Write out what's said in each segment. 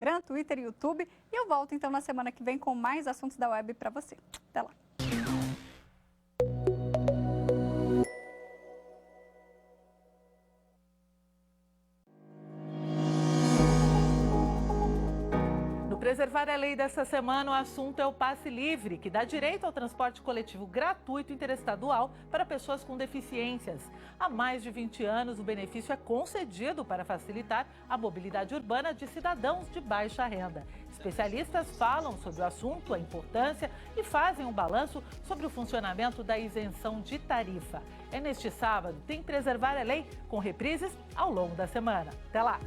Instagram, Twitter e YouTube. E eu volto então na semana que vem com mais assuntos da web para você. Até lá! Preservar a Lei dessa semana, o assunto é o passe livre, que dá direito ao transporte coletivo gratuito interestadual para pessoas com deficiências. Há mais de 20 anos, o benefício é concedido para facilitar a mobilidade urbana de cidadãos de baixa renda. Especialistas falam sobre o assunto, a importância e fazem um balanço sobre o funcionamento da isenção de tarifa. É neste sábado, tem Preservar a Lei, com reprises ao longo da semana. Até lá!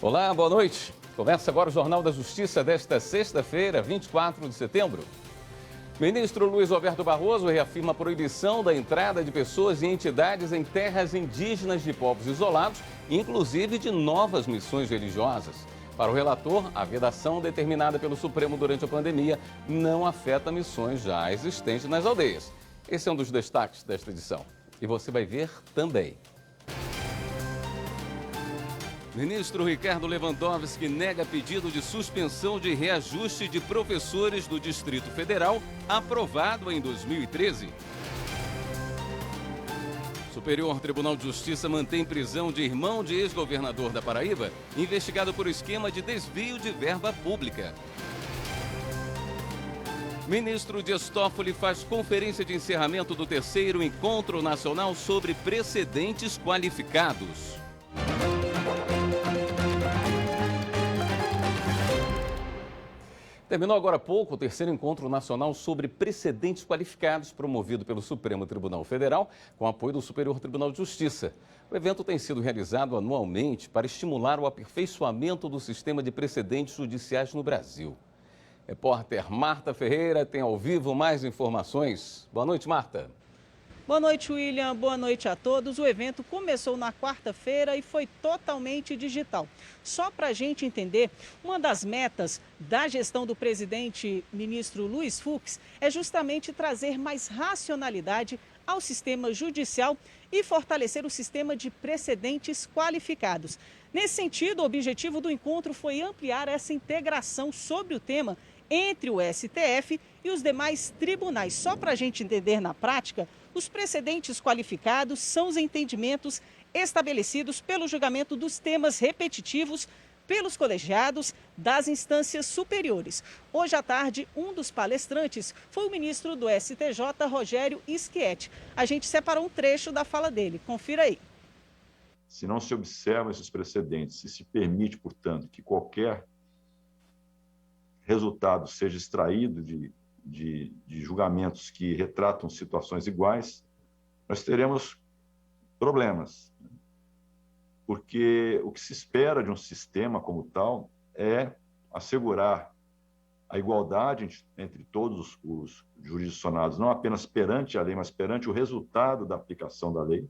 Olá, boa noite. Começa agora o Jornal da Justiça desta sexta-feira, 24 de setembro. Ministro Luiz Roberto Barroso reafirma a proibição da entrada de pessoas e entidades em terras indígenas de povos isolados, inclusive de novas missões religiosas. Para o relator, a vedação determinada pelo Supremo durante a pandemia não afeta missões já existentes nas aldeias. Esse é um dos destaques desta edição. E você vai ver também. Ministro Ricardo Lewandowski nega pedido de suspensão de reajuste de professores do Distrito Federal, aprovado em 2013. Superior Tribunal de Justiça mantém prisão de irmão de ex-governador da Paraíba, investigado por esquema de desvio de verba pública. Ministro Dias Toffoli faz conferência de encerramento do 3º Encontro Nacional sobre Precedentes Qualificados. Terminou agora há pouco o 3º Encontro Nacional sobre Precedentes Qualificados, promovido pelo Supremo Tribunal Federal, com apoio do Superior Tribunal de Justiça. O evento tem sido realizado anualmente para estimular o aperfeiçoamento do sistema de precedentes judiciais no Brasil. Repórter Marta Ferreira tem ao vivo mais informações. Boa noite, Marta. Boa noite, William. Boa noite a todos. O evento começou na quarta-feira e foi totalmente digital. Só para a gente entender, uma das metas da gestão do presidente ministro Luiz Fux é justamente trazer mais racionalidade ao sistema judicial e fortalecer o sistema de precedentes qualificados. Nesse sentido, o objetivo do encontro foi ampliar essa integração sobre o tema entre o STF e os demais tribunais. Só para a gente entender na prática, os precedentes qualificados são os entendimentos estabelecidos pelo julgamento dos temas repetitivos pelos colegiados das instâncias superiores. Hoje à tarde, um dos palestrantes foi o ministro do STJ, Rogério Schietti. A gente separou um trecho da fala dele. Confira aí. Se não se observam esses precedentes, se permite, portanto, que qualquer resultado seja extraído de julgamentos que retratam situações iguais, nós teremos problemas. Porque o que se espera de um sistema como tal é assegurar a igualdade entre todos os jurisdicionados, não apenas perante a lei, mas perante o resultado da aplicação da lei.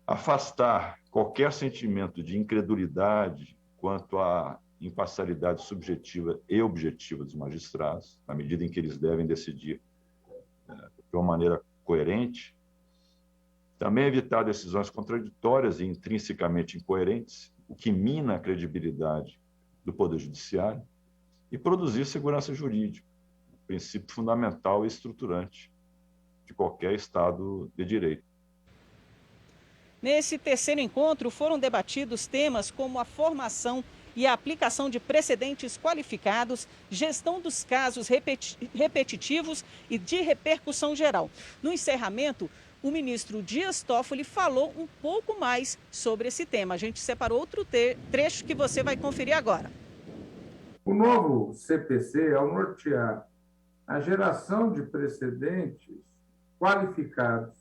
Afastar qualquer sentimento de incredulidade quanto à imparcialidade subjetiva e objetiva dos magistrados, na medida em que eles devem decidir de uma maneira coerente. Também evitar decisões contraditórias e intrinsecamente incoerentes, o que mina a credibilidade do Poder Judiciário, e produzir segurança jurídica, princípio fundamental e estruturante de qualquer Estado de Direito. Nesse 3º encontro foram debatidos temas como a formação e a aplicação de precedentes qualificados, gestão dos casos repetitivos e de repercussão geral. No encerramento, o ministro Dias Toffoli falou um pouco mais sobre esse tema. A gente separou outro trecho que você vai conferir agora. O novo CPC, ao nortear a geração de precedentes qualificados,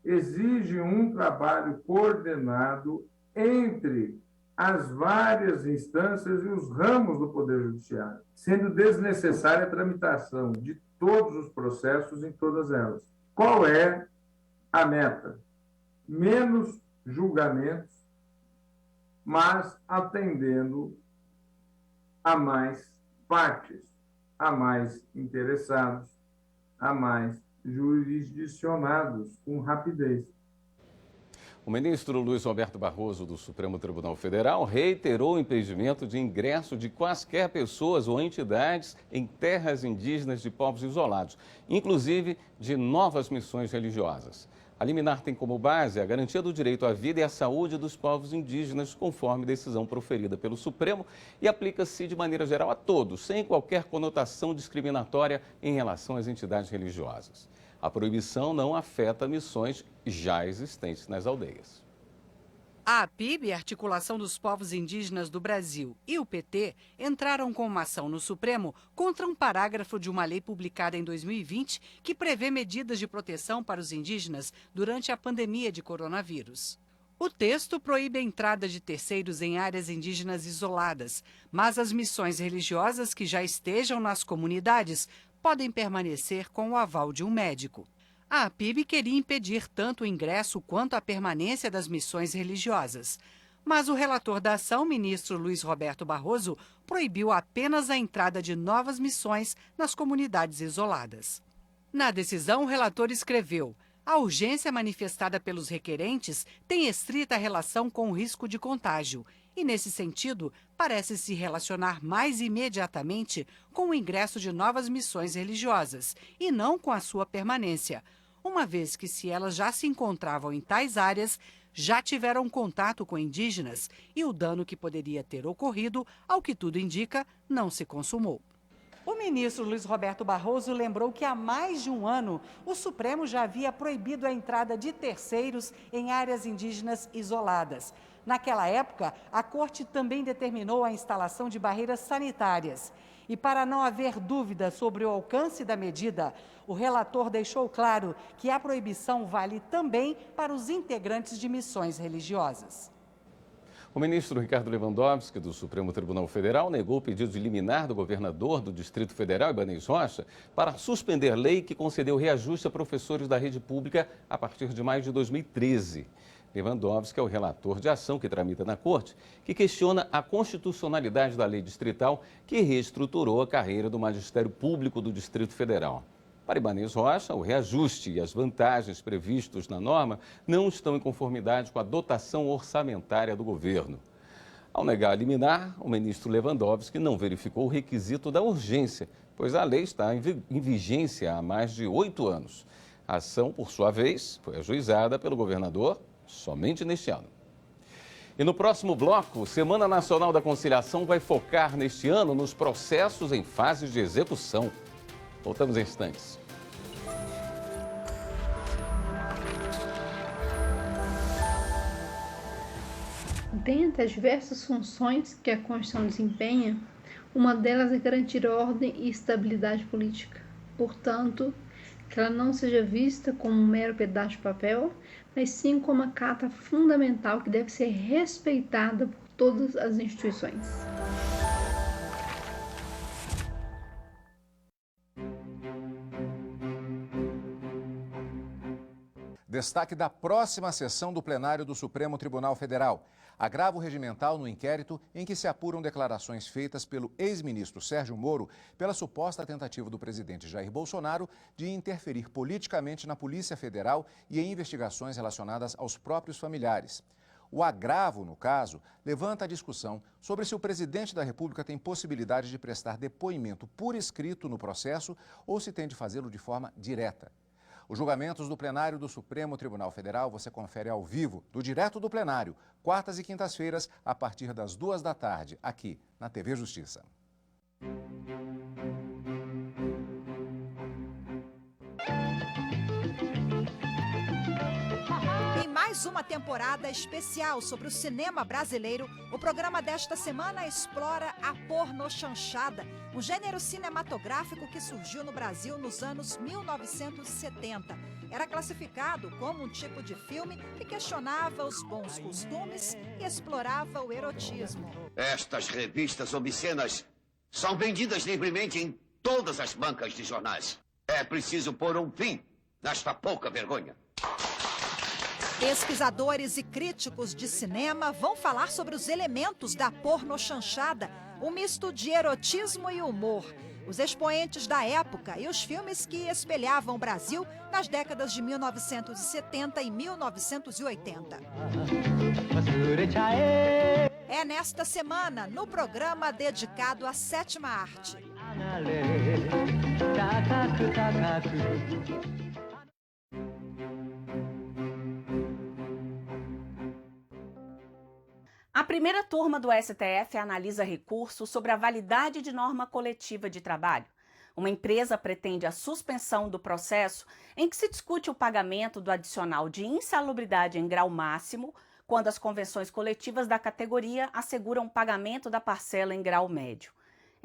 exige um trabalho coordenado entre as várias instâncias e os ramos do Poder Judiciário, sendo desnecessária a tramitação de todos os processos em todas elas. Qual é a meta? Menos julgamentos, mas atendendo a mais partes, a mais interessados, a mais jurisdicionados com rapidez. O ministro Luiz Roberto Barroso, do Supremo Tribunal Federal, reiterou o impedimento de ingresso de quaisquer pessoas ou entidades em terras indígenas de povos isolados, inclusive de novas missões religiosas. A liminar tem como base a garantia do direito à vida e à saúde dos povos indígenas, conforme decisão proferida pelo Supremo, e aplica-se de maneira geral a todos, sem qualquer conotação discriminatória em relação às entidades religiosas. A proibição não afeta missões já existentes nas aldeias. A APIB, Articulação dos Povos Indígenas do Brasil, e o PT entraram com uma ação no Supremo contra um parágrafo de uma lei publicada em 2020 que prevê medidas de proteção para os indígenas durante a pandemia de coronavírus. O texto proíbe a entrada de terceiros em áreas indígenas isoladas, mas as missões religiosas que já estejam nas comunidades podem permanecer com o aval de um médico. A APIB queria impedir tanto o ingresso quanto a permanência das missões religiosas. Mas o relator da ação, ministro Luiz Roberto Barroso, proibiu apenas a entrada de novas missões nas comunidades isoladas. Na decisão, o relator escreveu: a urgência manifestada pelos requerentes tem estrita relação com o risco de contágio e, nesse sentido, parece se relacionar mais imediatamente com o ingresso de novas missões religiosas e não com a sua permanência, uma vez que, se elas já se encontravam em tais áreas, já tiveram contato com indígenas e o dano que poderia ter ocorrido, ao que tudo indica, não se consumou. O ministro Luiz Roberto Barroso lembrou que há mais de um ano o Supremo já havia proibido a entrada de terceiros em áreas indígenas isoladas. Naquela época, a Corte também determinou a instalação de barreiras sanitárias. E para não haver dúvida sobre o alcance da medida, o relator deixou claro que a proibição vale também para os integrantes de missões religiosas. O ministro Ricardo Lewandowski, do Supremo Tribunal Federal, negou o pedido de liminar do governador do Distrito Federal, Ibanez Rocha, para suspender lei que concedeu reajuste a professores da rede pública a partir de maio de 2013. Lewandowski é o relator de ação que tramita na Corte, que questiona a constitucionalidade da lei distrital que reestruturou a carreira do magistério público do Distrito Federal. Para Ibanez Rocha, o reajuste e as vantagens previstos na norma não estão em conformidade com a dotação orçamentária do governo. Ao negar a liminar, o ministro Lewandowski não verificou o requisito da urgência, pois a lei está em vigência há mais de 8 anos. A ação, por sua vez, foi ajuizada pelo governador somente neste ano. E no próximo bloco, Semana Nacional da Conciliação vai focar neste ano nos processos em fase de execução. Voltamos em instantes. Dentre as diversas funções que a Constituição desempenha, uma delas é garantir ordem e estabilidade política. Portanto, que ela não seja vista como um mero pedaço de papel, mas sim como uma carta fundamental que deve ser respeitada por todas as instituições. Destaque da próxima sessão do plenário do Supremo Tribunal Federal. Agravo regimental no inquérito em que se apuram declarações feitas pelo ex-ministro Sérgio Moro pela suposta tentativa do presidente Jair Bolsonaro de interferir politicamente na Polícia Federal e em investigações relacionadas aos próprios familiares. O agravo, no caso, levanta a discussão sobre se o presidente da República tem possibilidade de prestar depoimento por escrito no processo ou se tem de fazê-lo de forma direta. Os julgamentos do plenário do Supremo Tribunal Federal você confere ao vivo, do Direto do Plenário, quartas e quintas-feiras, a partir das 14h, aqui na TV Justiça. Em mais uma temporada especial sobre o cinema brasileiro, o programa desta semana explora a pornochanchada, um gênero cinematográfico que surgiu no Brasil nos anos 1970. Era classificado como um tipo de filme que questionava os bons costumes e explorava o erotismo. Estas revistas obscenas são vendidas livremente em todas as bancas de jornais. É preciso pôr um fim Nesta pouca vergonha. Pesquisadores e críticos de cinema vão falar sobre os elementos da pornochanchada, um misto de erotismo e humor. Os expoentes da época e os filmes que espelhavam o Brasil nas décadas de 1970 e 1980. É nesta semana, no programa dedicado à sétima arte. A primeira turma do STF analisa recursos sobre a validade de norma coletiva de trabalho. Uma empresa pretende a suspensão do processo em que se discute o pagamento do adicional de insalubridade em grau máximo, quando as convenções coletivas da categoria asseguram o pagamento da parcela em grau médio.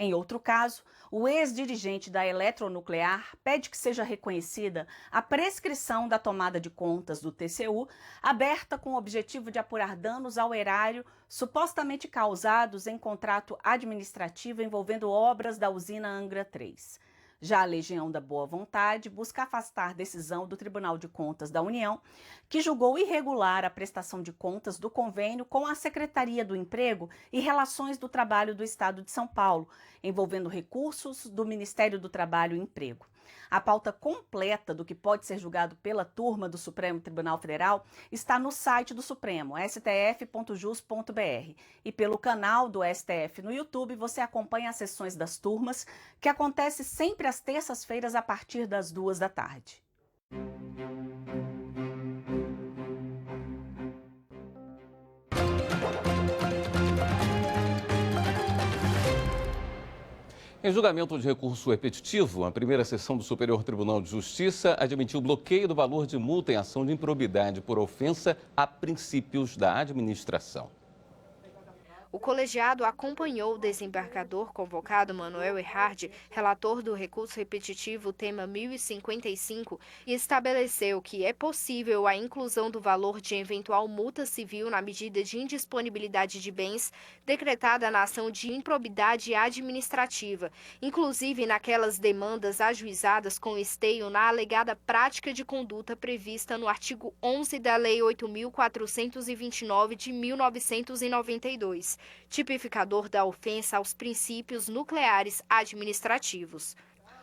Em outro caso, o ex-dirigente da Eletronuclear pede que seja reconhecida a prescrição da tomada de contas do TCU, aberta com o objetivo de apurar danos ao erário supostamente causados em contrato administrativo envolvendo obras da usina Angra 3. Já a Legião da Boa Vontade busca afastar decisão do Tribunal de Contas da União, que julgou irregular a prestação de contas do convênio com a Secretaria do Emprego e Relações do Trabalho do Estado de São Paulo, envolvendo recursos do Ministério do Trabalho e Emprego. A pauta completa do que pode ser julgado pela turma do Supremo Tribunal Federal está no site do Supremo, stf.jus.br. E pelo canal do STF no YouTube você acompanha as sessões das turmas, que acontece sempre às terças-feiras a partir das 2 da tarde. Em julgamento de recurso repetitivo, a primeira sessão do Superior Tribunal de Justiça admitiu bloqueio do valor de multa em ação de improbidade por ofensa a princípios da administração. O colegiado acompanhou o desembargador convocado Manuel Erhard, relator do recurso repetitivo tema 1055, e estabeleceu que é possível a inclusão do valor de eventual multa civil na medida de indisponibilidade de bens decretada na ação de improbidade administrativa, inclusive naquelas demandas ajuizadas com esteio na alegada prática de conduta prevista no artigo 11 da Lei 8.429 de 1992. Tipificador da ofensa aos princípios nucleares administrativos.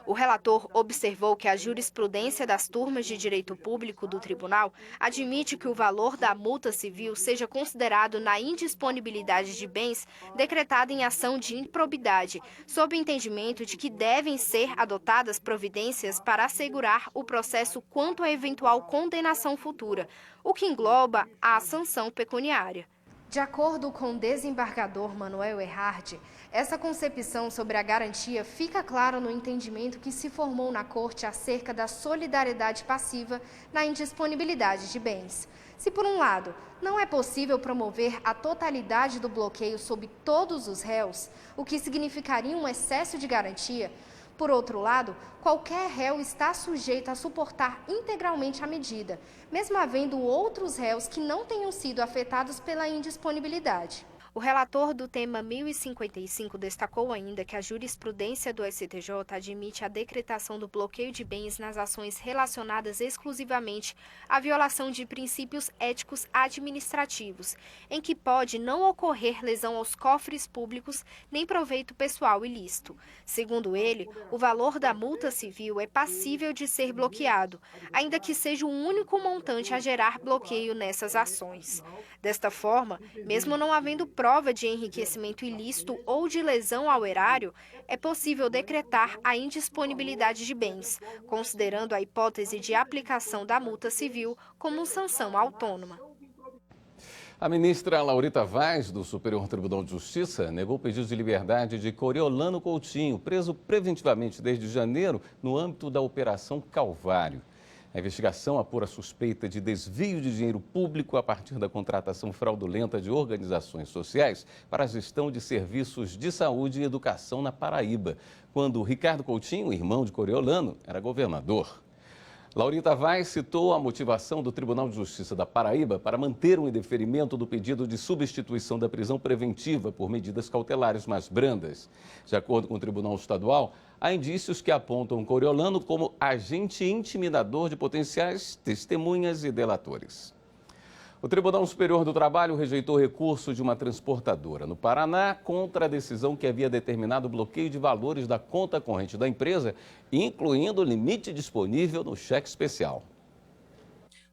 O relator observou que a jurisprudência das turmas de direito público do tribunal admite que o valor da multa civil seja considerado na indisponibilidade de bens decretada em ação de improbidade, sob o entendimento de que devem ser adotadas providências para assegurar o processo quanto à eventual condenação futura, o que engloba a sanção pecuniária. De acordo com o desembargador Manuel Erhard, essa concepção sobre a garantia fica clara no entendimento que se formou na Corte acerca da solidariedade passiva na indisponibilidade de bens. Se, por um lado, não é possível promover a totalidade do bloqueio sobre todos os réus, o que significaria um excesso de garantia, por outro lado, qualquer réu está sujeito a suportar integralmente a medida, mesmo havendo outros réus que não tenham sido afetados pela indisponibilidade. O relator do tema 1055 destacou ainda que a jurisprudência do STJ admite a decretação do bloqueio de bens nas ações relacionadas exclusivamente à violação de princípios éticos administrativos, em que pode não ocorrer lesão aos cofres públicos nem proveito pessoal ilícito. Segundo ele, o valor da multa civil é passível de ser bloqueado, ainda que seja o único montante a gerar bloqueio nessas ações. Desta forma, mesmo não havendo prova de enriquecimento ilícito ou de lesão ao erário, é possível decretar a indisponibilidade de bens, considerando a hipótese de aplicação da multa civil como sanção autônoma. A ministra Laurita Vaz, do Superior Tribunal de Justiça, negou o pedido de liberdade de Coriolano Coutinho, preso preventivamente desde janeiro no âmbito da Operação Calvário. A investigação apura suspeita de desvio de dinheiro público a partir da contratação fraudulenta de organizações sociais para a gestão de serviços de saúde e educação na Paraíba, quando Ricardo Coutinho, irmão de Coriolano, era governador. Laurita Vaz citou a motivação do Tribunal de Justiça da Paraíba para manter um indeferimento do pedido de substituição da prisão preventiva por medidas cautelares mais brandas. De acordo com o Tribunal Estadual, há indícios que apontam Coriolano como agente intimidador de potenciais testemunhas e delatores. O Tribunal Superior do Trabalho rejeitou o recurso de uma transportadora no Paraná contra a decisão que havia determinado o bloqueio de valores da conta corrente da empresa, incluindo o limite disponível no cheque especial.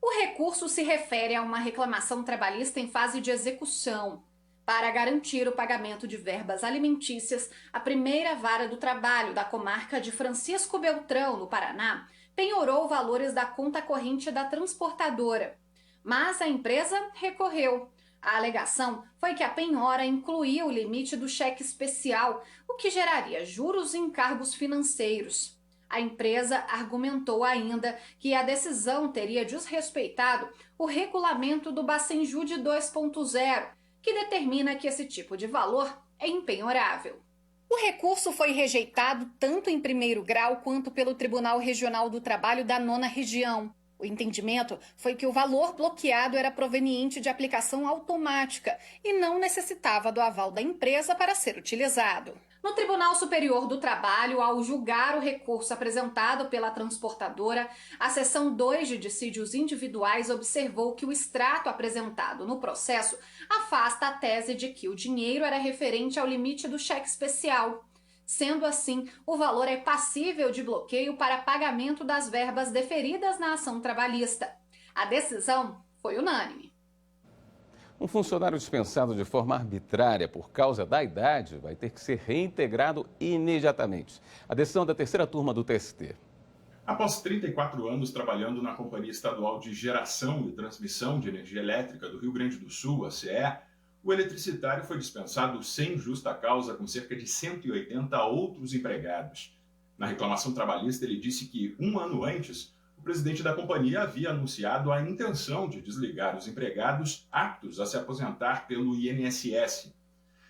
O recurso se refere a uma reclamação trabalhista em fase de execução. Para garantir o pagamento de verbas alimentícias, a primeira vara do trabalho da comarca de Francisco Beltrão, no Paraná, penhorou valores da conta corrente da transportadora. Mas a empresa recorreu. A alegação foi que a penhora incluía o limite do cheque especial, o que geraria juros e encargos financeiros. A empresa argumentou ainda que a decisão teria desrespeitado o regulamento do Bacenjude 2.0, que determina que esse tipo de valor é impenhorável. O recurso foi rejeitado tanto em primeiro grau quanto pelo Tribunal Regional do Trabalho da 9ª Região. O entendimento foi que o valor bloqueado era proveniente de aplicação automática e não necessitava do aval da empresa para ser utilizado. No Tribunal Superior do Trabalho, ao julgar o recurso apresentado pela transportadora, a seção 2 de dissídios individuais observou que o extrato apresentado no processo afasta a tese de que o dinheiro era referente ao limite do cheque especial. Sendo assim, o valor é passível de bloqueio para pagamento das verbas deferidas na ação trabalhista. A decisão foi unânime. Um funcionário dispensado de forma arbitrária por causa da idade vai ter que ser reintegrado imediatamente. A decisão da terceira turma do TST. Após 34 anos trabalhando na Companhia Estadual de Geração e Transmissão de Energia Elétrica do Rio Grande do Sul, a CE, o eletricitário foi dispensado sem justa causa com cerca de 180 outros empregados. Na reclamação trabalhista, ele disse que, um ano antes, o presidente da companhia havia anunciado a intenção de desligar os empregados aptos a se aposentar pelo INSS.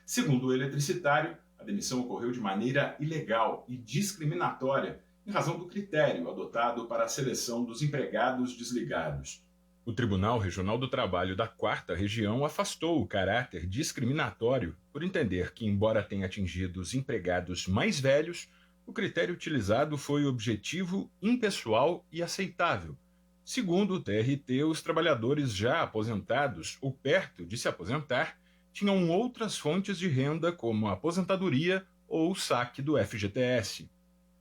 Segundo o eletricitário, a demissão ocorreu de maneira ilegal e discriminatória, em razão do critério adotado para a seleção dos empregados desligados. O Tribunal Regional do Trabalho da 4ª Região afastou o caráter discriminatório por entender que, embora tenha atingido os empregados mais velhos, o critério utilizado foi objetivo, impessoal e aceitável. Segundo o TRT, os trabalhadores já aposentados ou perto de se aposentar tinham outras fontes de renda, como a aposentadoria ou o saque do FGTS.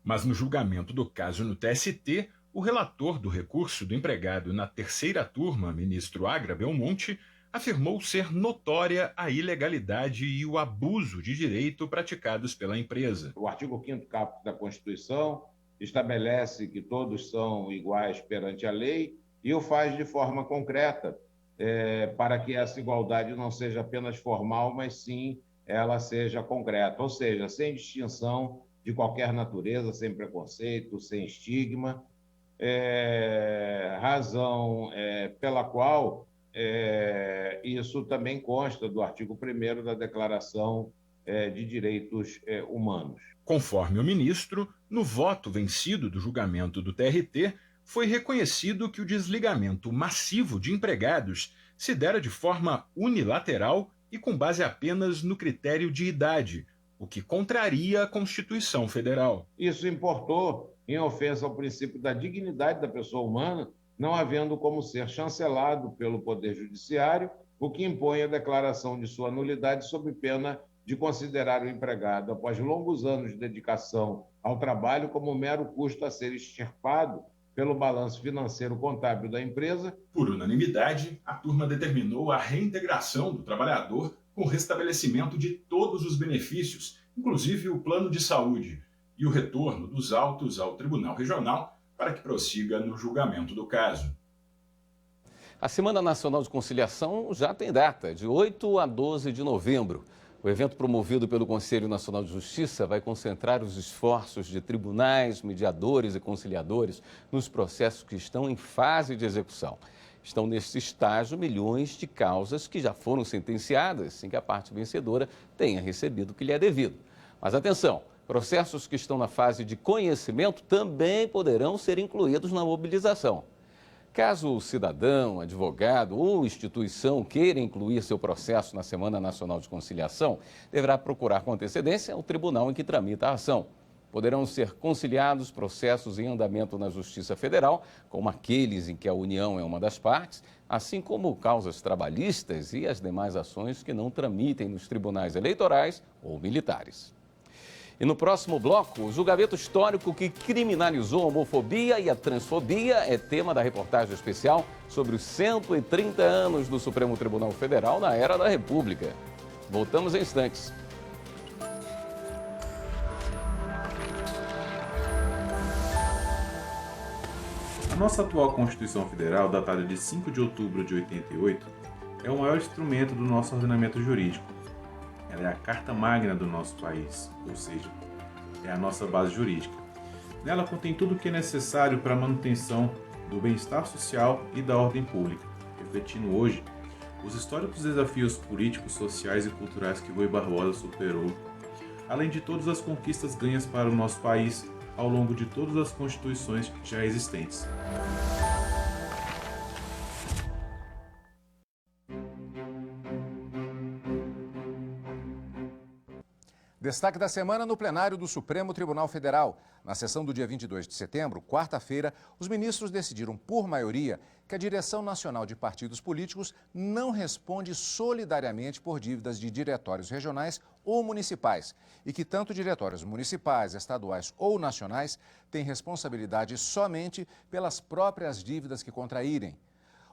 Mas no julgamento do caso no TST, o relator do recurso do empregado na terceira turma, ministro Agra Belmonte, afirmou ser notória a ilegalidade e o abuso de direito praticados pela empresa. O artigo 5º caput da Constituição estabelece que todos são iguais perante a lei e o faz de forma concreta, para que essa igualdade não seja apenas formal, mas sim ela seja concreta, ou seja, sem distinção de qualquer natureza, sem preconceito, sem estigma. Razão pela qual isso também consta do artigo 1º da Declaração de Direitos Humanos. Conforme o ministro, no voto vencido do julgamento do TRT, foi reconhecido que o desligamento massivo de empregados se dera de forma unilateral e com base apenas no critério de idade, o que contraria a Constituição Federal. Isso importou em ofensa ao princípio da dignidade da pessoa humana, não havendo como ser chancelado pelo Poder Judiciário, o que impõe a declaração de sua nulidade sob pena de considerar o empregado, após longos anos de dedicação ao trabalho, como mero custo a ser extirpado pelo balanço financeiro contábil da empresa. Por unanimidade, a turma determinou a reintegração do trabalhador com o restabelecimento de todos os benefícios, inclusive o plano de saúde, e o retorno dos autos ao Tribunal Regional para que prossiga no julgamento do caso. A Semana Nacional de Conciliação já tem data, de 8 a 12 de novembro. O evento promovido pelo Conselho Nacional de Justiça vai concentrar os esforços de tribunais, mediadores e conciliadores nos processos que estão em fase de execução. Estão neste estágio milhões de causas que já foram sentenciadas sem que a parte vencedora tenha recebido o que lhe é devido. Mas atenção, processos que estão na fase de conhecimento também poderão ser incluídos na mobilização. Caso o cidadão, advogado ou instituição queira incluir seu processo na Semana Nacional de Conciliação, deverá procurar com antecedência o tribunal em que tramita a ação. poderão ser conciliados processos em andamento na Justiça Federal, como aqueles em que a União é uma das partes, assim como causas trabalhistas e as demais ações que não tramitem nos tribunais eleitorais ou militares. E no próximo bloco, o julgamento histórico que criminalizou a homofobia e a transfobia é tema da reportagem especial sobre os 130 anos do Supremo Tribunal Federal na Era da República. Voltamos em instantes. A nossa atual Constituição Federal, datada de 5 de outubro de 88, é o maior instrumento do nosso ordenamento jurídico. Ela é a carta magna do nosso país, ou seja, é a nossa base jurídica. Nela contém tudo o que é necessário para a manutenção do bem-estar social e da ordem pública, refletindo hoje os históricos desafios políticos, sociais e culturais que Rui Barbosa superou, além de todas as conquistas ganhas para o nosso país ao longo de todas as constituições já existentes. Destaque da semana no plenário do Supremo Tribunal Federal. Na sessão do dia 22 de setembro, quarta-feira, os ministros decidiram por maioria que a Direção Nacional de Partidos Políticos não responde solidariamente por dívidas de diretórios regionais ou municipais e que tanto diretórios municipais, estaduais ou nacionais têm responsabilidade somente pelas próprias dívidas que contraírem.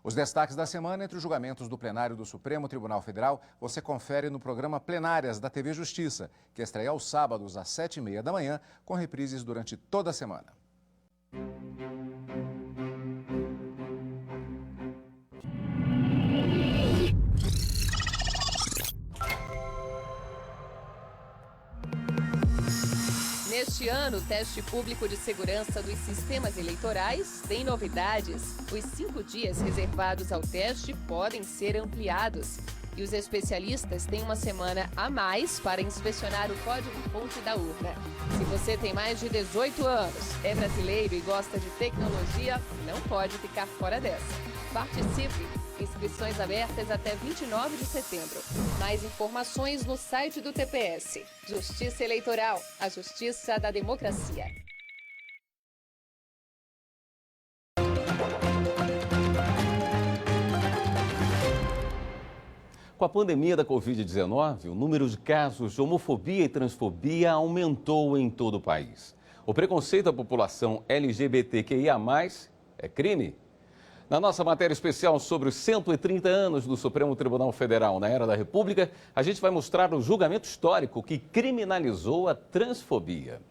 Os destaques da semana entre os julgamentos do plenário do Supremo Tribunal Federal você confere no programa Plenárias da TV Justiça, que estreia aos sábados às 7h30 da manhã, com reprises durante toda a semana. Neste ano, o teste público de segurança dos sistemas eleitorais tem novidades. Os 5 dias reservados ao teste podem ser ampliados. E os especialistas têm uma semana a mais para inspecionar o código-fonte da urna. Se você tem mais de 18 anos, é brasileiro e gosta de tecnologia, não pode ficar fora dessa. Participe! Inscrições abertas até 29 de setembro. Mais informações no site do TPS. Justiça Eleitoral, a justiça da democracia. Com a pandemia da Covid-19, o número de casos de homofobia e transfobia aumentou em todo o país. O preconceito à população LGBTQIA+, é crime? Na nossa matéria especial sobre os 130 anos do Supremo Tribunal Federal na Era da República, a gente vai mostrar o julgamento histórico que criminalizou a transfobia.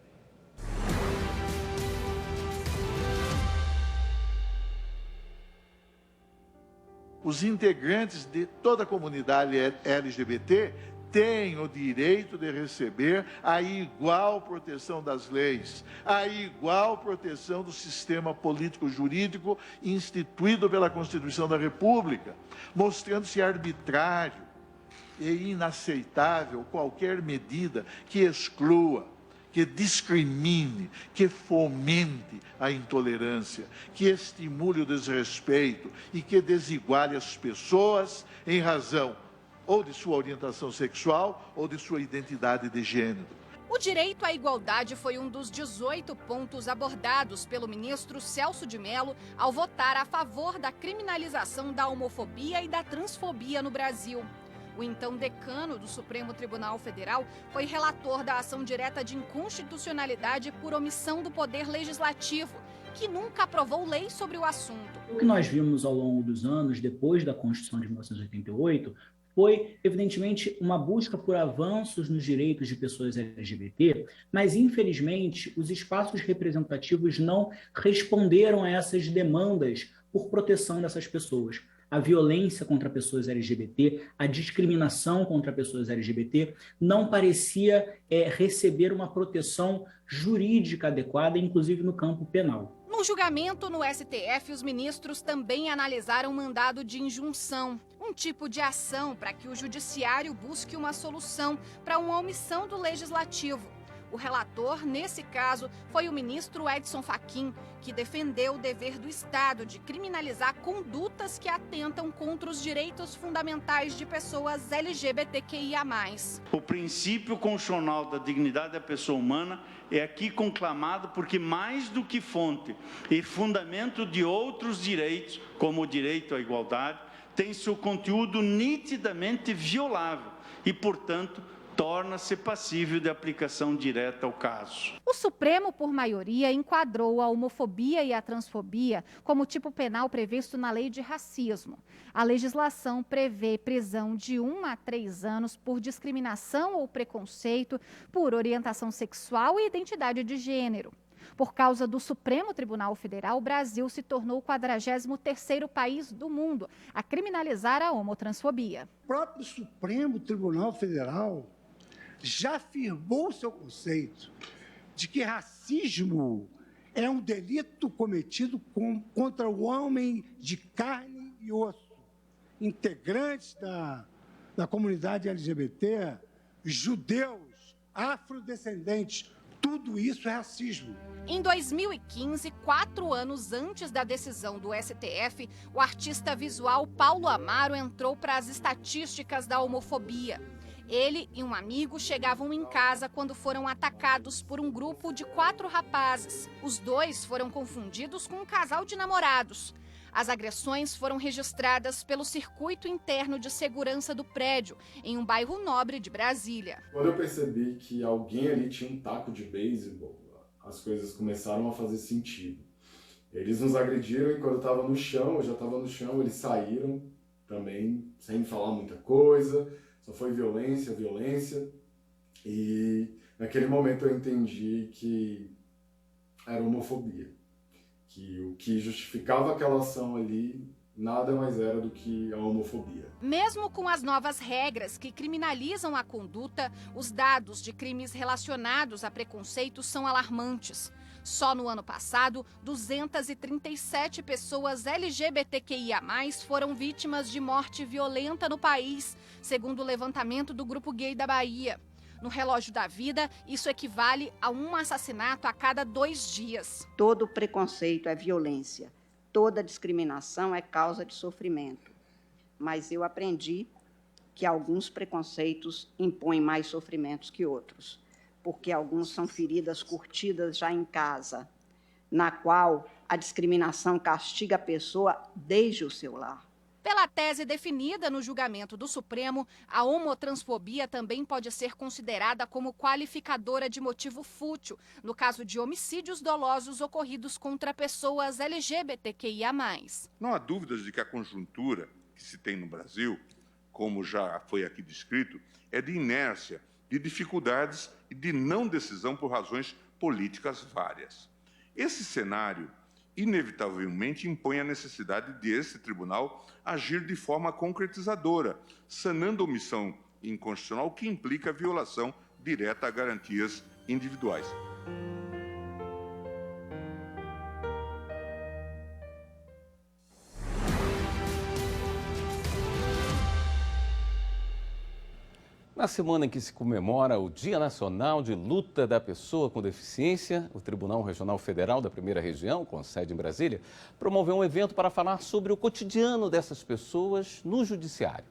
Os integrantes de toda a comunidade LGBT têm o direito de receber a igual proteção das leis, a igual proteção do sistema político-jurídico instituído pela Constituição da República, mostrando-se arbitrário e inaceitável qualquer medida que exclua, que discrimine, que fomente a intolerância, que estimule o desrespeito e que desiguale as pessoas em razão ou de sua orientação sexual ou de sua identidade de gênero. O direito à igualdade foi um dos 18 pontos abordados pelo ministro Celso de Mello ao votar a favor da criminalização da homofobia e da transfobia no Brasil. O então decano do Supremo Tribunal Federal foi relator da ação direta de inconstitucionalidade por omissão do Poder Legislativo, que nunca aprovou lei sobre o assunto. O que nós vimos ao longo dos anos, depois da Constituição de 1988, foi, evidentemente, uma busca por avanços nos direitos de pessoas LGBT, mas, infelizmente, os espaços representativos não responderam a essas demandas por proteção dessas pessoas. A violência contra pessoas LGBT, a discriminação contra pessoas LGBT não parecia receber uma proteção jurídica adequada, inclusive no campo penal. No julgamento no STF, os ministros também analisaram mandado de injunção, um tipo de ação para que o judiciário busque uma solução para uma omissão do legislativo. O relator, nesse caso, foi o ministro Edson Fachin, que defendeu o dever do Estado de criminalizar condutas que atentam contra os direitos fundamentais de pessoas LGBTQIA+. O princípio constitucional da dignidade da pessoa humana é aqui conclamado porque, mais do que fonte e fundamento de outros direitos, como o direito à igualdade, tem seu conteúdo nitidamente violável e, portanto, torna-se passível de aplicação direta ao caso. O Supremo, por maioria, enquadrou a homofobia e a transfobia como tipo penal previsto na Lei de Racismo. A legislação prevê prisão de 1 a 3 anos por discriminação ou preconceito por orientação sexual e identidade de gênero. Por causa do Supremo Tribunal Federal, o Brasil se tornou o 43º país do mundo a criminalizar a homotransfobia. O próprio Supremo Tribunal Federal já afirmou seu conceito de que racismo é um delito cometido contra o homem de carne e osso, integrantes da comunidade LGBT, judeus, afrodescendentes. Tudo isso é racismo. Em 2015, 4 anos antes da decisão do STF, o artista visual Paulo Amaro entrou para as estatísticas da homofobia. Ele e um amigo chegavam em casa quando foram atacados por um grupo de 4 rapazes. Os dois foram confundidos com um casal de namorados. As agressões foram registradas pelo circuito interno de segurança do prédio, em um bairro nobre de Brasília. Quando eu percebi que alguém ali tinha um taco de beisebol, as coisas começaram a fazer sentido. Eles nos agrediram e quando eu estava no chão, eu já estava no chão, eles saíram também, sem falar muita coisa, só foi violência, violência. E naquele momento eu entendi que era homofobia. Que o que justificava aquela ação ali nada mais era do que a homofobia. Mesmo com as novas regras que criminalizam a conduta, os dados de crimes relacionados a preconceito são alarmantes. Só no ano passado, 237 pessoas LGBTQIA+, foram vítimas de morte violenta no país, segundo o levantamento do Grupo Gay da Bahia. No relógio da vida, isso equivale a um assassinato a cada 2 dias. Todo preconceito é violência, toda discriminação é causa de sofrimento. Mas eu aprendi que alguns preconceitos impõem mais sofrimentos que outros, porque alguns são feridas curtidas já em casa, na qual a discriminação castiga a pessoa desde o seu lar. Pela tese definida no julgamento do Supremo, a homotransfobia também pode ser considerada como qualificadora de motivo fútil, no caso de homicídios dolosos ocorridos contra pessoas LGBTQIA+. Não há dúvidas de que a conjuntura que se tem no Brasil, como já foi aqui descrito, é de inércia, de dificuldades e de não decisão por razões políticas várias. Esse cenário inevitavelmente impõe a necessidade de esse tribunal agir de forma concretizadora, sanando a omissão inconstitucional que implica a violação direta a garantias individuais. Na semana em que se comemora o Dia Nacional de Luta da Pessoa com Deficiência, o Tribunal Regional Federal da Primeira Região, com sede em Brasília, promoveu um evento para falar sobre o cotidiano dessas pessoas no Judiciário.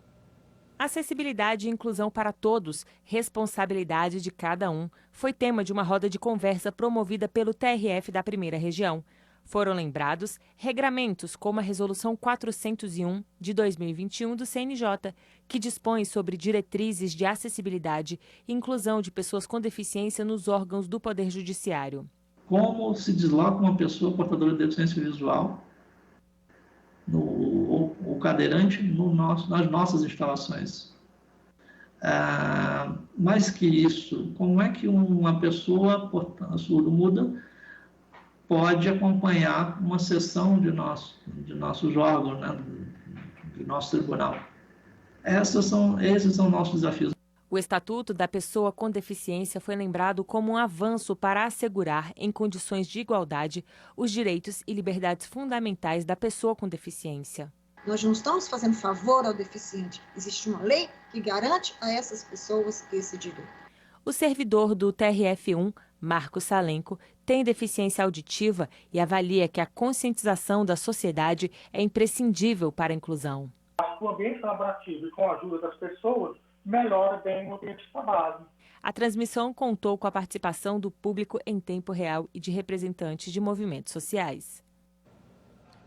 Acessibilidade e inclusão para todos, responsabilidade de cada um, foi tema de uma roda de conversa promovida pelo TRF da Primeira Região. Foram lembrados regramentos como a Resolução 401 de 2021 do CNJ, que dispõe sobre diretrizes de acessibilidade e inclusão de pessoas com deficiência nos órgãos do Poder Judiciário. Como se desloca uma pessoa portadora de deficiência visual, o cadeirante nas nossas instalações. Mais que isso, como é que uma pessoa surdo-muda pode acompanhar uma sessão de nossos órgãos, né, de nosso tribunal. Esses são nossos desafios. O Estatuto da Pessoa com Deficiência foi lembrado como um avanço para assegurar, em condições de igualdade, os direitos e liberdades fundamentais da pessoa com deficiência. Nós não estamos fazendo favor ao deficiente. Existe uma lei que garante a essas pessoas esse direito. O servidor do TRF1, Marcos Salenco, tem deficiência auditiva e avalia que a conscientização da sociedade é imprescindível para a inclusão. O ambiente colaborativo e com a ajuda das pessoas melhora bem o ambiente de trabalho. A transmissão contou com a participação do público em tempo real e de representantes de movimentos sociais.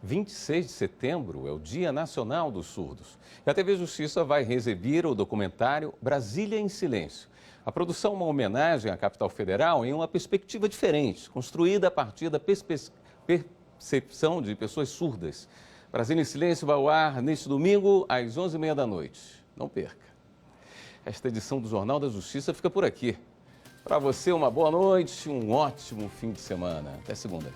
26 de setembro é o Dia Nacional dos Surdos. E a TV Justiça vai exibir o documentário Brasília em Silêncio. A produção é uma homenagem à capital federal em uma perspectiva diferente, construída a partir da percepção de pessoas surdas. Brasília em Silêncio vai ao ar neste domingo, às 11h30 da noite. Não perca. Esta edição do Jornal da Justiça fica por aqui. Para você, uma boa noite, um ótimo fim de semana. Até segunda.